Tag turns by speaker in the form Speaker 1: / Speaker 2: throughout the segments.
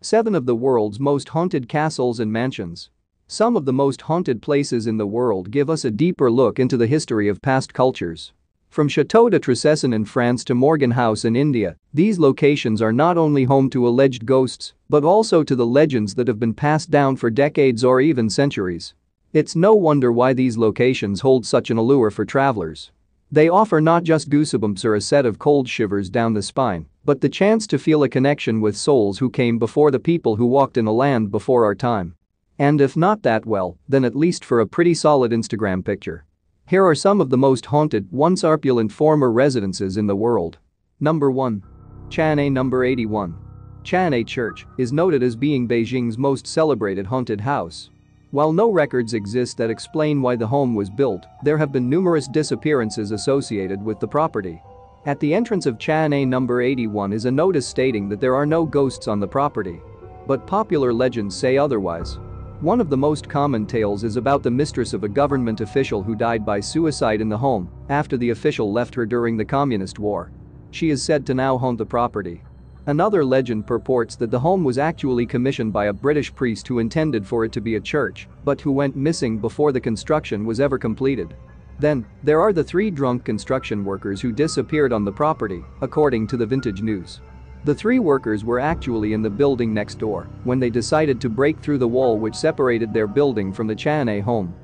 Speaker 1: 7 of the world's most haunted castles and mansions. Some of the most haunted places in the world give us a deeper look into the history of past cultures. From Château de Tréseson in France to Morgan House in India, these locations are not only home to alleged ghosts, but also to the legends that have been passed down for decades or even centuries. It's no wonder why these locations hold such an allure for travelers. They offer not just goosebumps or a set of cold shivers down the spine, but the chance to feel a connection with souls who came before the people who walked in a land before our time. And if not that well, then at least for a pretty solid Instagram picture. Here are some of the most haunted, once opulent former residences in the world. Number 1. Changnam. Number 81. Changnam Church is noted as being Beijing's most celebrated haunted house. While no records exist that explain why the home was built, there have been numerous disappearances associated with the property. At the entrance of Changnam number 81 is a notice stating that there are no ghosts on the property. But popular legends say otherwise. One of the most common tales is about the mistress of a government official who died by suicide in the home after the official left her during the Communist War. She is said to now haunt the property. Another legend purports that the home was actually commissioned by a British priest who intended for it to be a church, but who went missing before the construction was ever completed. Then, there are the 3 drunk construction workers who disappeared on the property, according to the Vintage News. The 3 workers were actually in the building next door when they decided to break through the wall which separated their building from the Changnam home.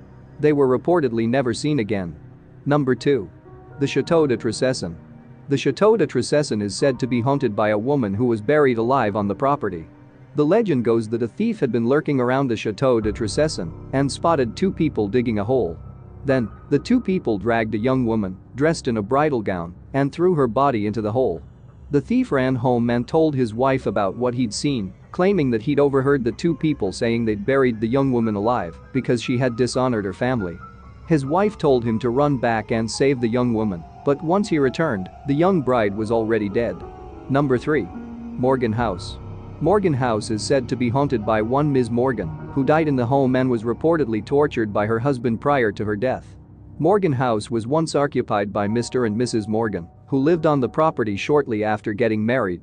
Speaker 1: They were reportedly never seen again. Number 2. The Château de Tréseson. The Château de Tréseson is said to be haunted by a woman who was buried alive on the property. The legend goes that a thief had been lurking around the Château de Tréseson and spotted 2 people digging a hole. Then, the 2 people dragged a young woman, dressed in a bridal gown, and threw her body into the hole. The thief ran home and told his wife about what he'd seen, claiming that he'd overheard the 2 people saying they'd buried the young woman alive because she had dishonored her family. His wife told him to run back and save the young woman, but once he returned, the young bride was already dead. Number 3. Morgan House. Morgan House is said to be haunted by one Ms. Morgan, who died in the home and was reportedly tortured by her husband prior to her death. Morgan House was once occupied by Mr. and Mrs. Morgan, who lived on the property shortly after getting married.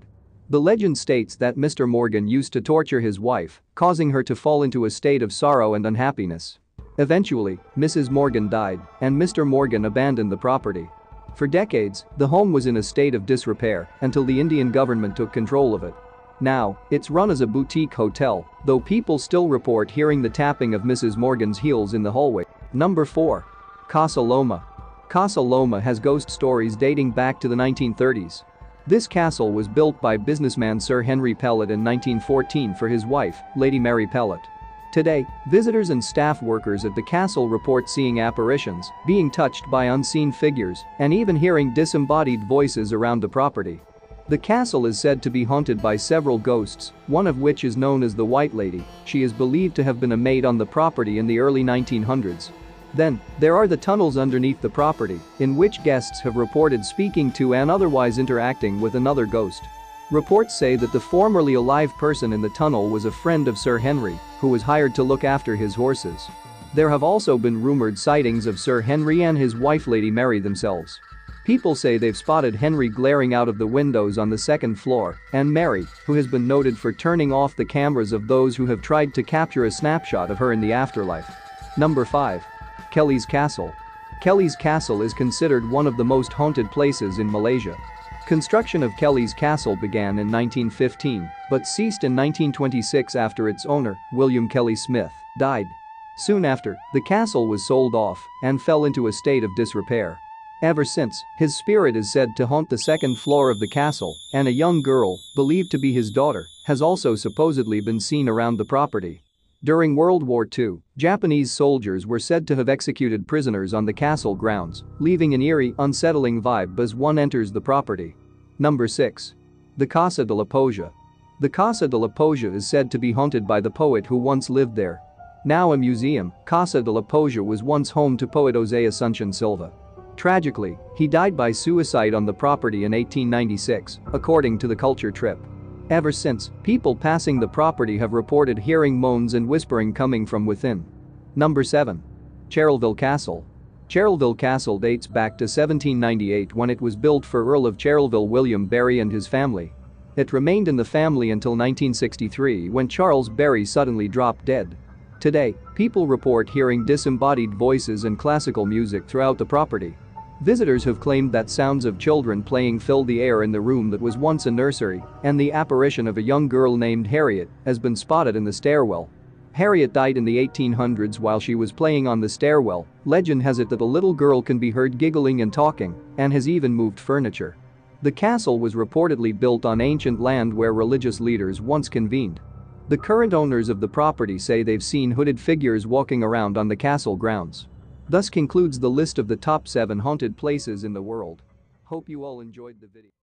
Speaker 1: The legend states that Mr. Morgan used to torture his wife, causing her to fall into a state of sorrow and unhappiness. Eventually, Mrs. Morgan died, and Mr. Morgan abandoned the property. For decades, the home was in a state of disrepair until the Indian government took control of it. Now, it's run as a boutique hotel, though people still report hearing the tapping of Mrs. Morgan's heels in the hallway. Number 4. Casa Loma. Casa Loma has ghost stories dating back to the 1930s. This castle was built by businessman Sir Henry Pellet in 1914 for his wife, Lady Mary Pellet. Today, visitors and staff workers at the castle report seeing apparitions, being touched by unseen figures, and even hearing disembodied voices around the property. The castle is said to be haunted by several ghosts, one of which is known as the White Lady. She is believed to have been a maid on the property in the early 1900s. Then, there are the tunnels underneath the property, in which guests have reported speaking to and otherwise interacting with another ghost. Reports say that the formerly alive person in the tunnel was a friend of Sir Henry, who was hired to look after his horses. There have also been rumored sightings of Sir Henry and his wife Lady Mary themselves. People say they've spotted Henry glaring out of the windows on the 2nd floor, and Mary, who has been noted for turning off the cameras of those who have tried to capture a snapshot of her in the afterlife. Number 5. Kelly's Castle. Kelly's Castle is considered one of the most haunted places in Malaysia. Construction of Kelly's Castle began in 1915, but ceased in 1926 after its owner, William Kelly Smith, died. Soon after, the castle was sold off and fell into a state of disrepair. Ever since, his spirit is said to haunt the 2nd floor of the castle, and a young girl, believed to be his daughter, has also supposedly been seen around the property. During World War II, Japanese soldiers were said to have executed prisoners on the castle grounds, leaving an eerie, unsettling vibe as one enters the property. Number 6. The Casa de la Poja. The Casa de la Poja is said to be haunted by the poet who once lived there. Now a museum, Casa de la Poja was once home to poet José Asuncion Silva. Tragically, he died by suicide on the property in 1896, according to the Culture Trip. Ever since, people passing the property have reported hearing moans and whispering coming from within. Number 7. Cherylville Castle. Cherylville Castle dates back to 1798 when it was built for Earl of Cherylville William Barry and his family. It remained in the family until 1963 when Charles Berry suddenly dropped dead. Today, people report hearing disembodied voices and classical music throughout the property. Visitors have claimed that sounds of children playing filled the air in the room that was once a nursery, and the apparition of a young girl named Harriet has been spotted in the stairwell. Harriet died in the 1800s while she was playing on the stairwell. Legend has it that a little girl can be heard giggling and talking and has even moved furniture. The castle was reportedly built on ancient land where religious leaders once convened. The current owners of the property say they've seen hooded figures walking around on the castle grounds. Thus concludes the list of the top 7 haunted places in the world. Hope you all enjoyed the video.